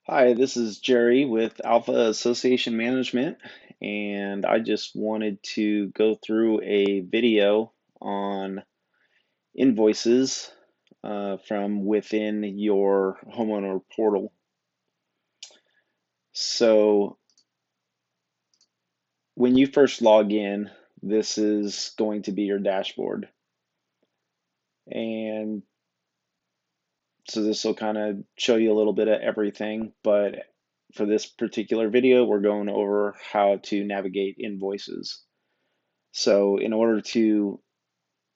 Hi, this is Jerry with Alpha Association Management, and I just wanted to go through a video on invoices from within your homeowner portal. So, when you first log in, this is going to be your dashboard. And so, this will kind of show you a little bit of everything, but for this particular video, we're going over how to navigate invoices. So in order to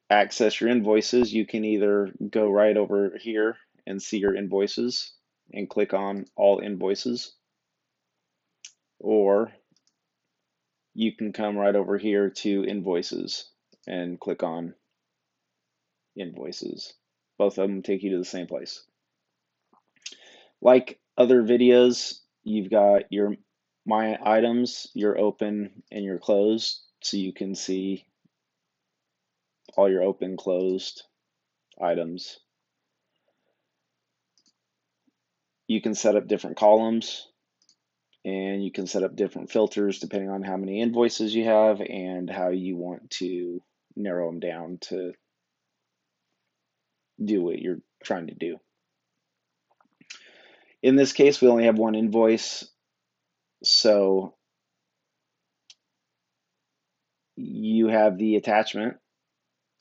access your invoices, you can either go right over here and see your invoices and click on all invoices, or you can come right over here to invoices and click on invoices. Both of them take you to the same place. Like other videos, you've got your my items, your open and your closed, so you can see all your open, closed items. You can set up different columns and you can set up different filters depending on how many invoices you have and how you want to narrow them down to do what you're trying to do. In this case, we only have one invoice, so you have the attachment,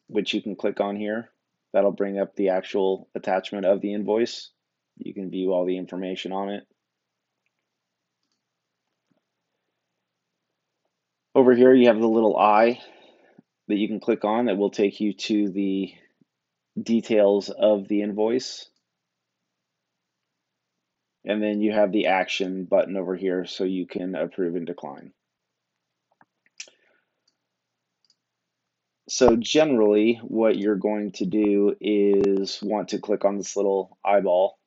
which you can click on here. That'll bring up the actual attachment of the invoice. You can view all the information on it. Over here, you have the little eye that you can click on that will take you to the details of the invoice. And then you have the action button over here so you can approve and decline. So generally what you're going to do is want to click on this little eyeball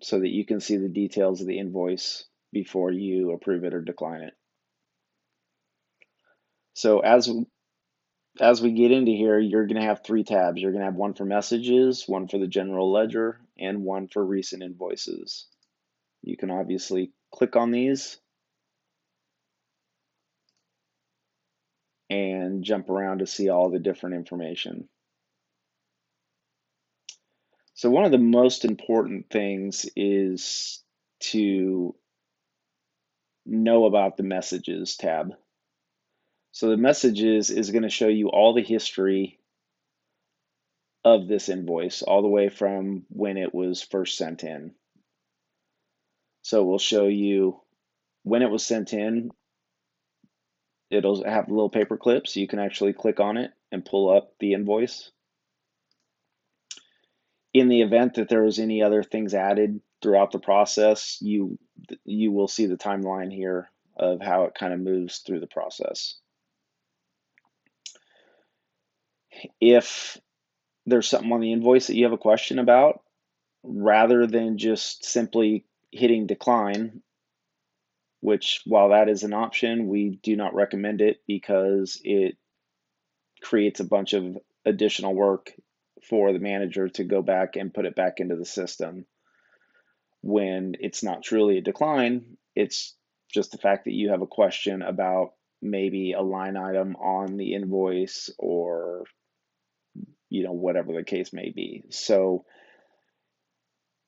so that you can see the details of the invoice before you approve it or decline it. So as we get into here, you're going to have three tabs. You're going to have one for messages, one for the general ledger, and one for recent invoices. You can obviously click on these and jump around to see all the different information. So one of the most important things is to know about the messages tab. So the messages is going to show you all the history of this invoice, all the way from when it was first sent in. So we'll show you when it was sent in. It'll have little paper clips. You can actually click on it and pull up the invoice. In the event that there was any other things added throughout the process, you will see the timeline here of how it kind of moves through the process. If there's something on the invoice that you have a question about, rather than just simply hitting decline, which while that is an option, we do not recommend it because it creates a bunch of additional work for the manager to go back and put it back into the system. When it's not truly a decline, it's just the fact that you have a question about maybe a line item on the invoice or whatever the case may be. So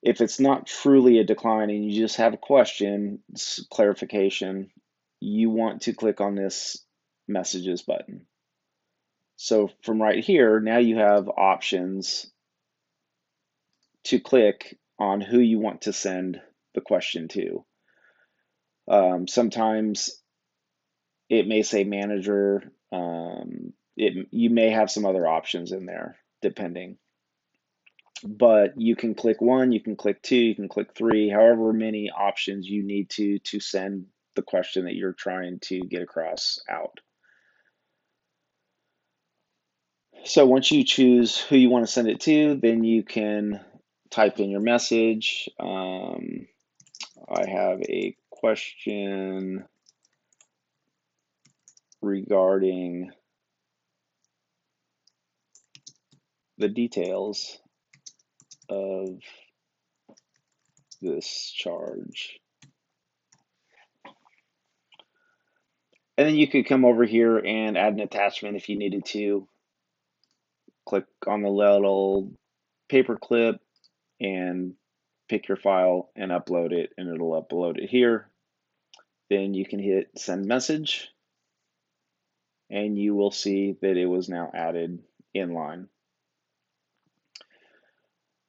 if it's not truly a decline and you just have a question, clarification, you want to click on this messages button. So from right here, now you have options to click on who you want to send the question to. Sometimes it may say manager. You may have some other options in there depending. But you can click one, you can click two, you can click three, however many options you need to send the question that you're trying to get across out. So once you choose who you want to send it to, then you can type in your message. I have a question regarding the details of this charge. And then you could come over here and add an attachment if you needed to. Click on the little paper clip and pick your file and upload it, and it'll upload it here. Then you can hit send message, and you will see that it was now added in line.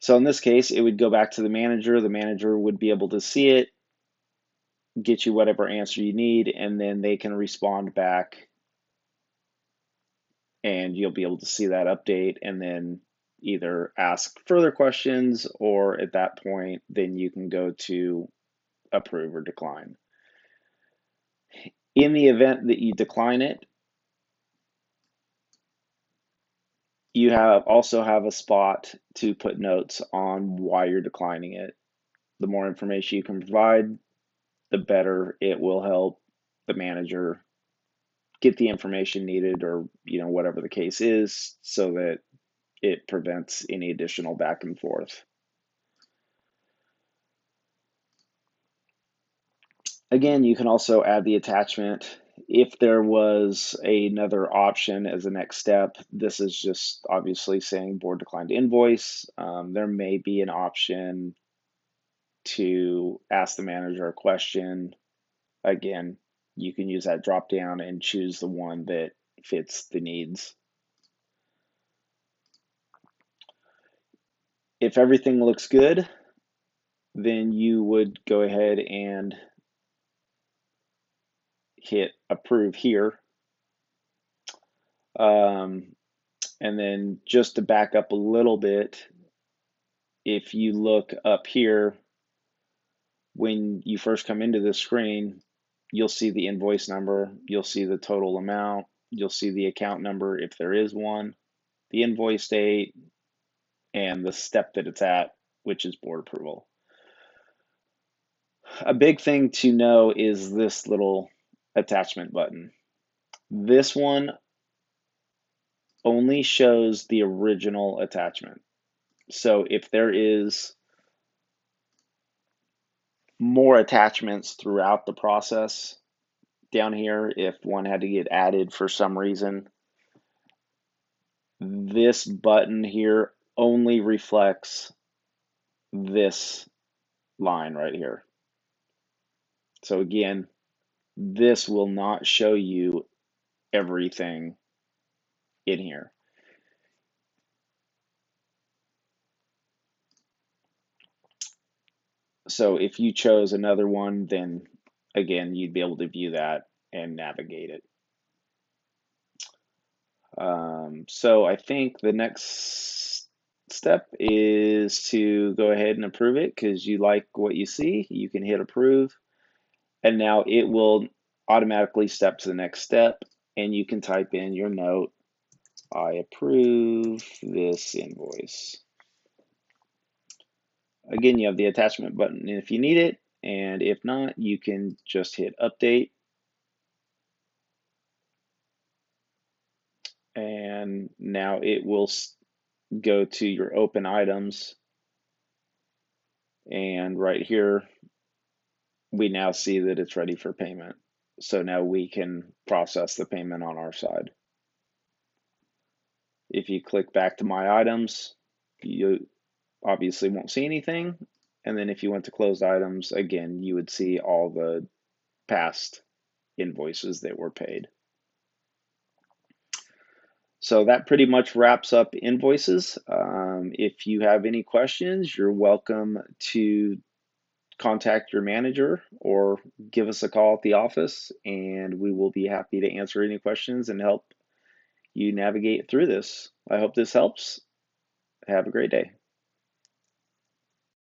So in this case, it would go back to the manager. The manager would be able to see it, get you whatever answer you need, and then they can respond back, and you'll be able to see that update and then either ask further questions, or at that point, then you can go to approve or decline. In the event that you decline it, you also have a spot to put notes on why you're declining it. The more information you can provide, the better it will help the manager get the information needed, or whatever the case is, so that it prevents any additional back and forth. Again, you can also add the attachment. If there was another option as a next step, this is just obviously saying board declined invoice. There may be an option to ask the manager a question. Again, you can use that drop down and choose the one that fits the needs. If everything looks good, then you would go ahead and hit approve here. And then just to back up a little bit, if you look up here, when you first come into this screen, you'll see the invoice number, you'll see the total amount, you'll see the account number if there is one, the invoice date, and the step that it's at, which is board approval. A big thing to know is this little attachment button. This one only shows the original attachment. So if there is more attachments throughout the process down here, if one had to get added for some reason, this button here only reflects this line right here. So again, this will not show you everything in here. So if you chose another one, then again, you'd be able to view that and navigate it. So I think the next step is to go ahead and approve it, because you like what you see. You can hit approve, and now it will automatically step to the next step, and you can type in your note, I approve this invoice. Again, you have the attachment button if you need it, and if not, you can just hit update, and now it will go to your open items, and right here we now see that it's ready for payment. So now we can process the payment on our side. If you click back to my items, you obviously won't see anything. And then if you went to closed items, again, you would see all the past invoices that were paid. So that pretty much wraps up invoices. If you have any questions, you're welcome to contact your manager or give us a call at the office, and we will be happy to answer any questions and help you navigate through this. I hope this helps. Have a great day.